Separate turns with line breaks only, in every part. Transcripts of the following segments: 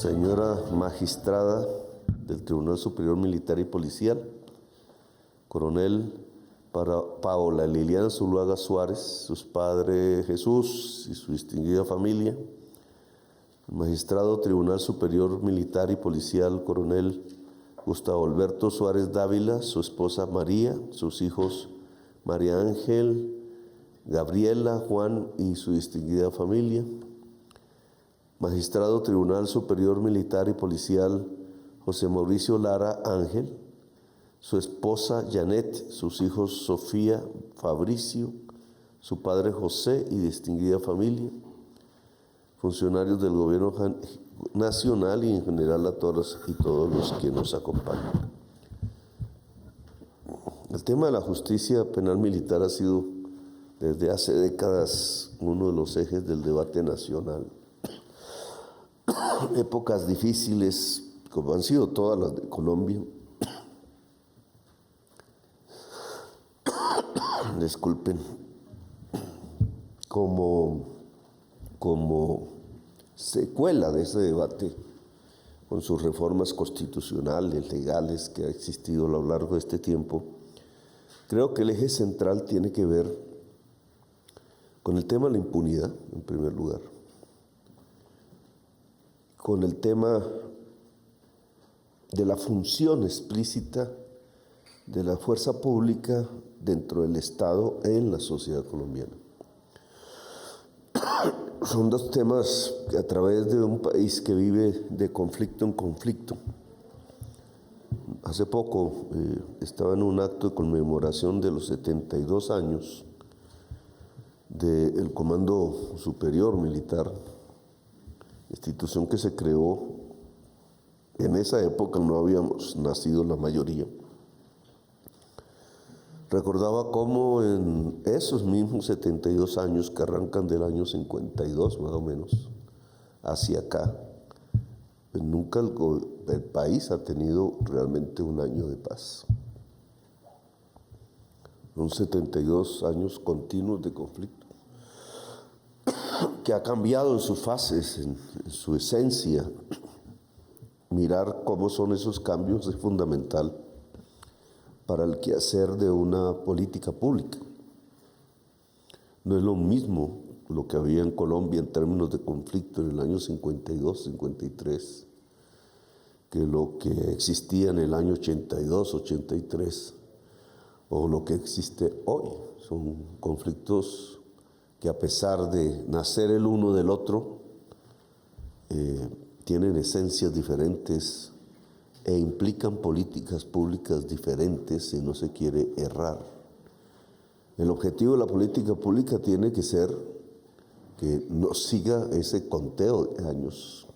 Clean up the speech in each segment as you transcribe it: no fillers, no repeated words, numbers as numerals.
Señora magistrada del Tribunal Superior Militar y Policial, coronel Paola Liliana Zuluaga Suárez, sus padres Jesús y su distinguida familia, magistrado Tribunal Superior Militar y Policial, coronel Gustavo Alberto Suárez Dávila, su esposa María, sus hijos María Ángel, Gabriela, Juan y su distinguida familia, magistrado Tribunal Superior Militar y Policial José Mauricio Lara Ángel, su esposa Janet, sus hijos Sofía, Fabricio, su padre José y distinguida familia, funcionarios del gobierno nacional y en general a todos y todos los que nos acompañan. El tema de la justicia penal militar ha sido desde hace décadas uno de los ejes del debate nacional. Épocas difíciles, como han sido todas las de Colombia, disculpen, como secuela de ese debate, con sus reformas constitucionales, legales que ha existido a lo largo de este tiempo, creo que el eje central tiene que ver con el tema de la impunidad, en primer lugar, con el tema de la función explícita de la fuerza pública dentro del Estado en la sociedad colombiana. Son dos temas que a través de un país que vive de conflicto en conflicto. Hace poco estaba en un acto de conmemoración de los 72 años del Comando Superior Militar, institución que se creó, en esa época no habíamos nacido la mayoría. Recordaba cómo en esos mismos 72 años que arrancan del año 52 más o menos, hacia acá, pues nunca el país ha tenido realmente un año de paz. Son 72 años continuos de conflicto, que ha cambiado en sus fases, en su esencia. Mirar cómo son esos cambios es fundamental para el quehacer de una política pública. No es lo mismo lo que había en Colombia en términos de conflicto en el año 52, 53, que lo que existía en el año 82, 83, o lo que existe hoy. Son conflictos que, a pesar de nacer el uno del otro, tienen esencias diferentes e implican políticas públicas diferentes si no se quiere errar. El objetivo de la política pública tiene que ser que no siga ese conteo de años,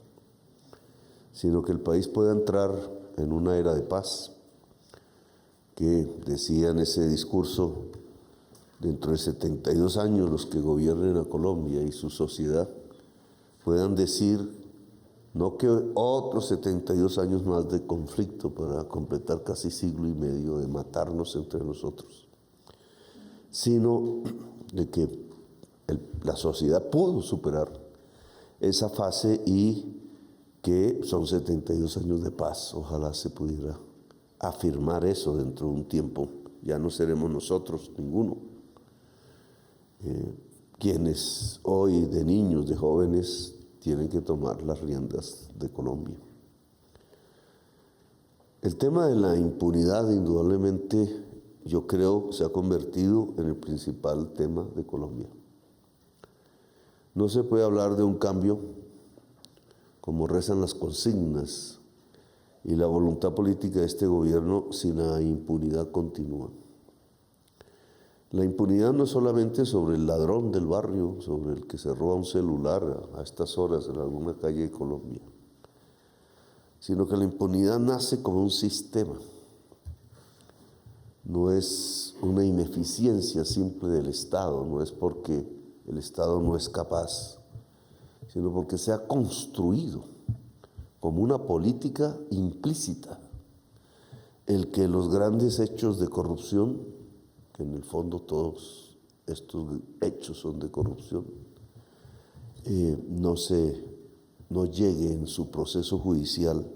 sino que el país pueda entrar en una era de paz, que decía en ese discurso, dentro de 72 años los que gobiernen a Colombia y su sociedad puedan decir no que otros 72 años más de conflicto para completar casi siglo y medio de matarnos entre nosotros, sino de que la sociedad pudo superar esa fase y que son 72 años de paz. Ojalá se pudiera afirmar eso dentro de un tiempo. Ya no seremos nosotros, ninguno, quienes hoy de niños, de jóvenes, tienen que tomar las riendas de Colombia. El tema de la impunidad, indudablemente, yo creo, se ha convertido en el principal tema de Colombia. No se puede hablar de un cambio, como rezan las consignas y la voluntad política de este gobierno, si la impunidad continúa. La impunidad no es solamente sobre el ladrón del barrio, sobre el que se roba un celular a estas horas en alguna calle de Colombia, sino que la impunidad nace como un sistema. No es una ineficiencia simple del Estado, no es porque el Estado no es capaz, sino porque se ha construido como una política implícita el que los grandes hechos de corrupción, que en el fondo todos estos hechos son de corrupción, no se no llegue en su proceso judicial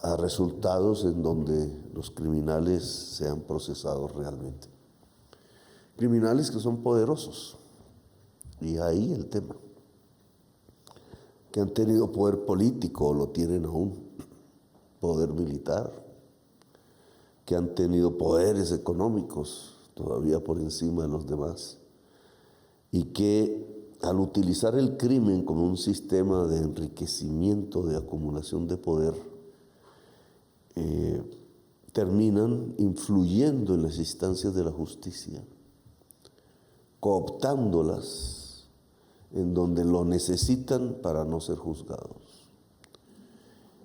a resultados en donde los criminales sean procesados realmente. Criminales que son poderosos, y ahí el tema, que han tenido poder político o lo tienen aún, poder militar, que han tenido poderes económicos todavía por encima de los demás, y que al utilizar el crimen como un sistema de enriquecimiento, de acumulación de poder, terminan influyendo en las instancias de la justicia, cooptándolas en donde lo necesitan para no ser juzgados.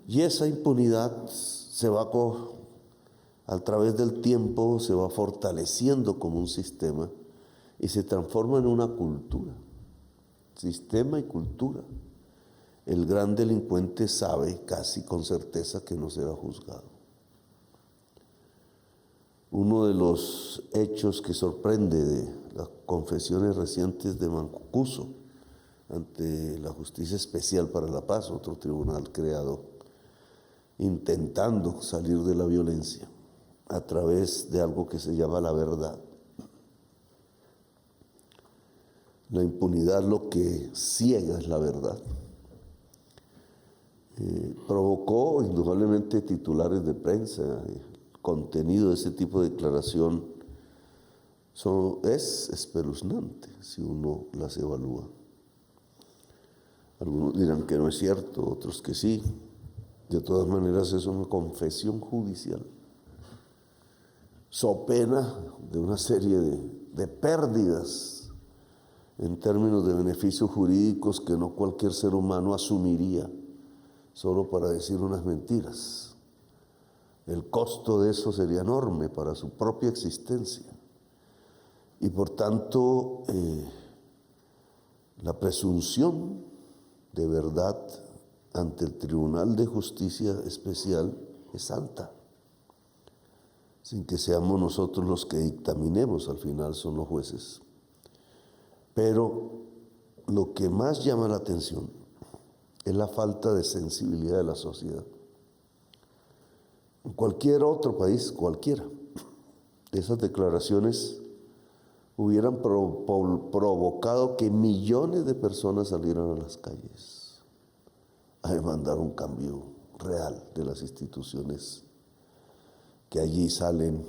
Y esa impunidad se va a través del tiempo, se va fortaleciendo como un sistema y se transforma en una cultura, sistema y cultura. El gran delincuente sabe casi con certeza que no será juzgado. Uno de los hechos que sorprende de las confesiones recientes de Mancuso ante la Justicia Especial para la Paz, otro tribunal creado intentando salir de la violencia a través de algo que se llama la verdad. La impunidad lo que ciega es la verdad. Provocó indudablemente titulares de prensa. El contenido de ese tipo de declaración es espeluznante si uno las evalúa. Algunos dirán que no es cierto, otros que sí. De todas maneras es una confesión judicial, so pena de una serie de pérdidas en términos de beneficios jurídicos que no cualquier ser humano asumiría solo para decir unas mentiras. El costo de eso sería enorme para su propia existencia. Y por tanto, la presunción de verdad ante el Tribunal de Justicia Especial es alta, sin que seamos nosotros los que dictaminemos, al final son los jueces. Pero lo que más llama la atención es la falta de sensibilidad de la sociedad. En cualquier otro país, cualquiera, esas declaraciones hubieran provocado que millones de personas salieran a las calles a demandar un cambio real de las instituciones que allí salen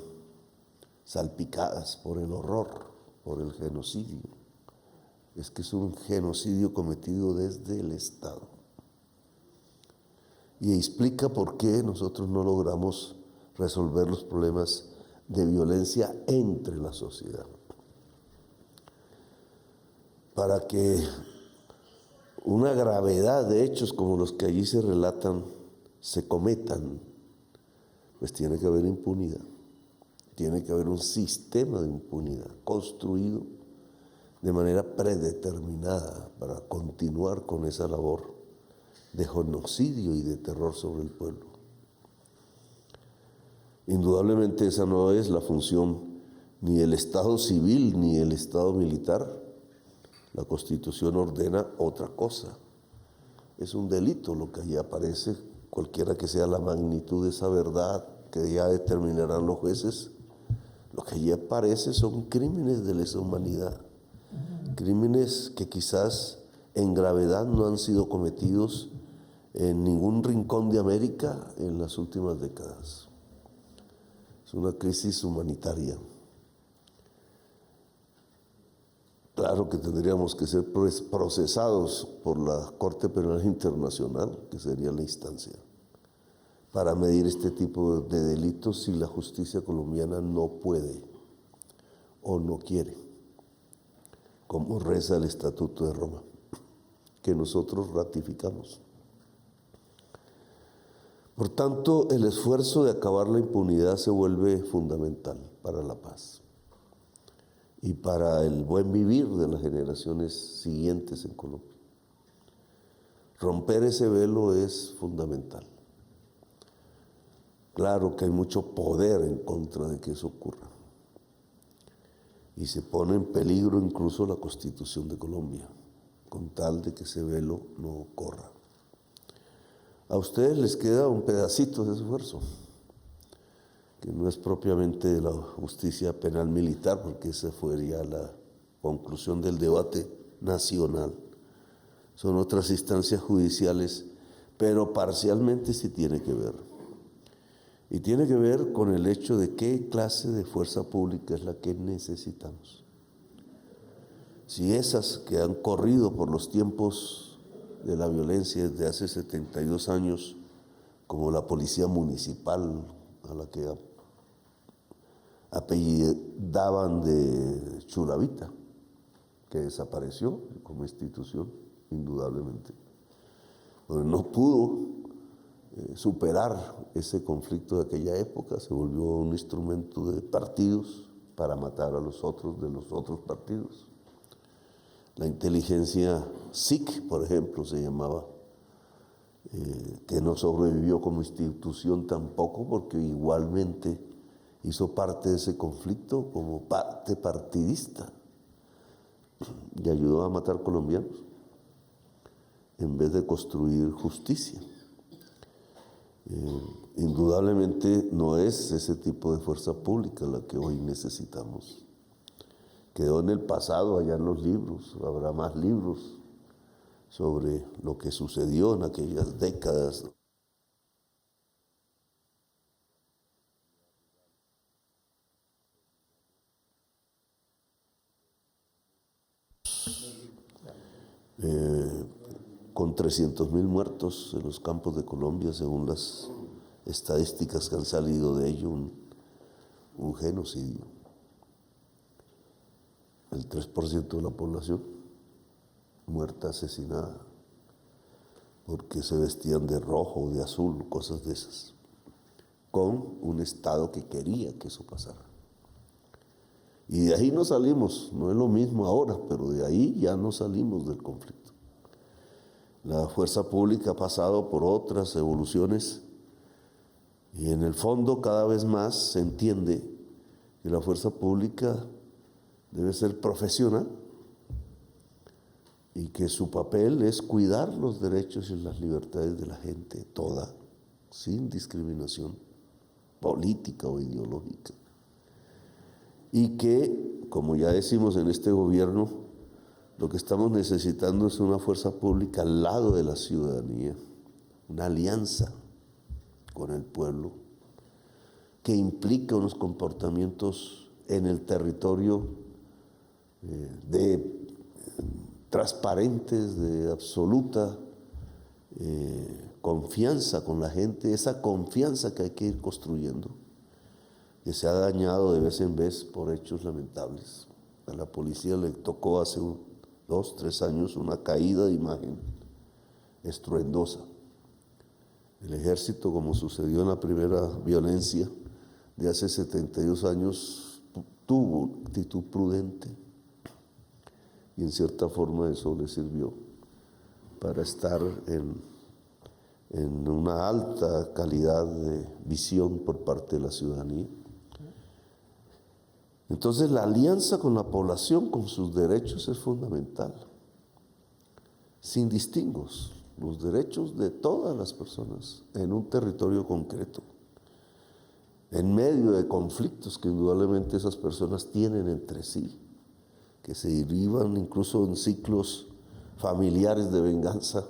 salpicadas por el horror, por el genocidio. Es que es un genocidio cometido desde el Estado. Y explica por qué nosotros no logramos resolver los problemas de violencia entre la sociedad. Para que una gravedad de hechos como los que allí se relatan se cometan, pues tiene que haber impunidad. Tiene que haber un sistema de impunidad construido de manera predeterminada para continuar con esa labor de genocidio y de terror sobre el pueblo. Indudablemente esa no es la función ni del Estado civil ni del Estado militar. La Constitución ordena otra cosa. Es un delito lo que allí aparece, cualquiera que sea la magnitud de esa verdad que ya determinarán los jueces. Lo que allí aparece son crímenes de lesa humanidad, crímenes que quizás en gravedad no han sido cometidos en ningún rincón de América en las últimas décadas. Es una crisis humanitaria. Claro que tendríamos que ser procesados por la Corte Penal Internacional, que sería la instancia, para medir este tipo de delitos si la justicia colombiana no puede o no quiere, como reza el Estatuto de Roma, que nosotros ratificamos. Por tanto, el esfuerzo de acabar la impunidad se vuelve fundamental para la paz y para el buen vivir de las generaciones siguientes en Colombia. Romper ese velo es fundamental. Claro que hay mucho poder en contra de que eso ocurra. Y se pone en peligro incluso la Constitución de Colombia, con tal de que ese velo no corra. A ustedes les queda un pedacito de esfuerzo, que no es propiamente de la justicia penal militar, porque esa fue ya la conclusión del debate nacional. Son otras instancias judiciales, pero parcialmente sí tiene que ver. Y tiene que ver con el hecho de qué clase de fuerza pública es la que necesitamos. Si esas que han corrido por los tiempos de la violencia desde hace 72 años, como la policía municipal, a la que apellidaban de Churavita, que desapareció como institución, indudablemente. Bueno, no pudo superar ese conflicto de aquella época, se volvió un instrumento de partidos para matar a los otros de los otros partidos. La inteligencia SIC, por ejemplo, se llamaba, que no sobrevivió como institución tampoco, porque igualmente hizo parte de ese conflicto como parte partidista y ayudó a matar colombianos en vez de construir justicia. Indudablemente no es ese tipo de fuerza pública la que hoy necesitamos. Quedó en el pasado, allá en los libros, habrá más libros sobre lo que sucedió en aquellas décadas. Con 300,000 muertos en los campos de Colombia, según las estadísticas que han salido de ello, un genocidio. El 3% de la población muerta, asesinada, porque se vestían de rojo, de azul, cosas de esas, con un Estado que quería que eso pasara. Y de ahí no salimos, no es lo mismo ahora, pero de ahí ya no salimos del conflicto. La fuerza pública ha pasado por otras evoluciones y en el fondo cada vez más se entiende que la fuerza pública debe ser profesional y que su papel es cuidar los derechos y las libertades de la gente, toda, sin discriminación política o ideológica. Y que, como ya decimos en este gobierno, lo que estamos necesitando es una fuerza pública al lado de la ciudadanía, una alianza con el pueblo que implica unos comportamientos en el territorio transparentes, de absoluta confianza con la gente, esa confianza que hay que ir construyendo, que se ha dañado de vez en vez por hechos lamentables. A la policía le tocó hace 2, 3 años una caída de imagen estruendosa. El ejército, como sucedió en la primera violencia de hace 72 años, tuvo actitud prudente y en cierta forma eso le sirvió para estar en una alta calidad de visión por parte de la ciudadanía. Entonces la alianza con la población, con sus derechos, es fundamental, sin distingos, los derechos de todas las personas en un territorio concreto, en medio de conflictos que indudablemente esas personas tienen entre sí, que se derivan incluso en ciclos familiares de venganza.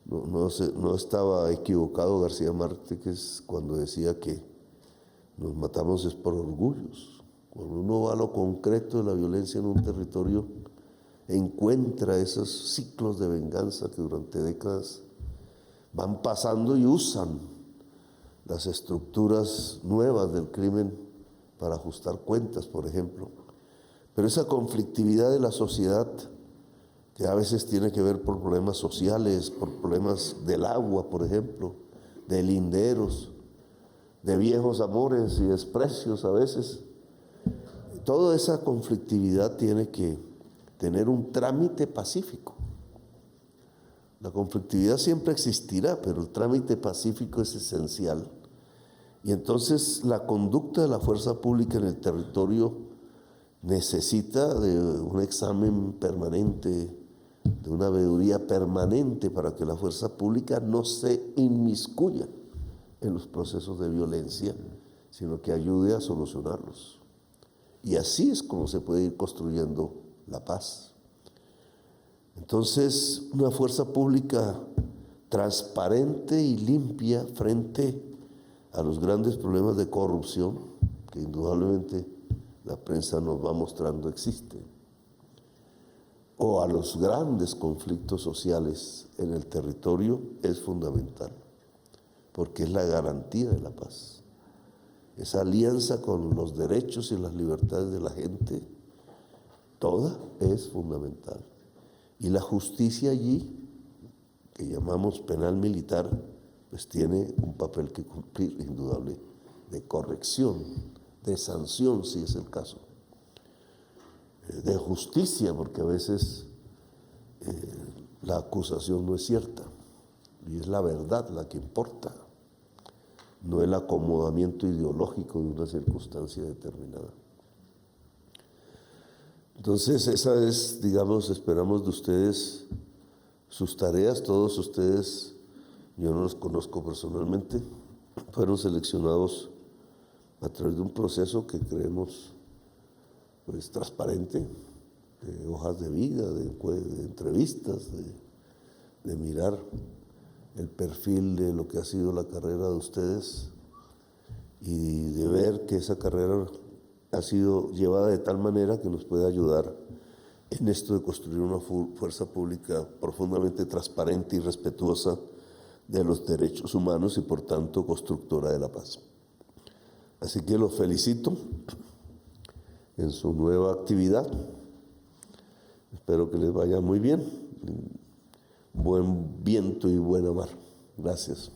No estaba equivocado García Márquez cuando decía que nos matamos es por orgullos. Cuando uno va a lo concreto de la violencia en un territorio, encuentra esos ciclos de venganza que durante décadas van pasando y usan las estructuras nuevas del crimen para ajustar cuentas, por ejemplo. Pero esa conflictividad de la sociedad, que a veces tiene que ver por problemas sociales, por problemas del agua, por ejemplo, de linderos, de viejos amores y desprecios a veces, toda esa conflictividad tiene que tener un trámite pacífico. La conflictividad siempre existirá, pero el trámite pacífico es esencial. Y entonces la conducta de la fuerza pública en el territorio necesita de un examen permanente de una veeduría permanente para que la fuerza pública no se inmiscuya en los procesos de violencia, sino que ayude a solucionarlos. Y así es como se puede ir construyendo la paz. Entonces, una fuerza pública transparente y limpia frente a los grandes problemas de corrupción que indudablemente la prensa nos va mostrando existen, o a los grandes conflictos sociales en el territorio, es fundamental, porque es la garantía de la paz. Esa alianza con los derechos y las libertades de la gente, toda es fundamental. Y la justicia allí, que llamamos penal militar, pues tiene un papel que cumplir indudable de corrección, de sanción si es el caso, de justicia, porque a veces la acusación no es cierta y es la verdad la que importa, no el acomodamiento ideológico de una circunstancia determinada. Entonces esa es, digamos, esperamos de ustedes sus tareas. Todos ustedes, yo no los conozco personalmente, fueron seleccionados a través de un proceso que creemos pues transparente, de hojas de vida, de entrevistas, de mirar el perfil de lo que ha sido la carrera de ustedes y de ver que esa carrera ha sido llevada de tal manera que nos puede ayudar en esto de construir una fuerza pública profundamente transparente y respetuosa de los derechos humanos y por tanto constructora de la paz. Así que los felicito en su nueva actividad. Espero que les vaya muy bien. Buen viento y buena mar. Gracias.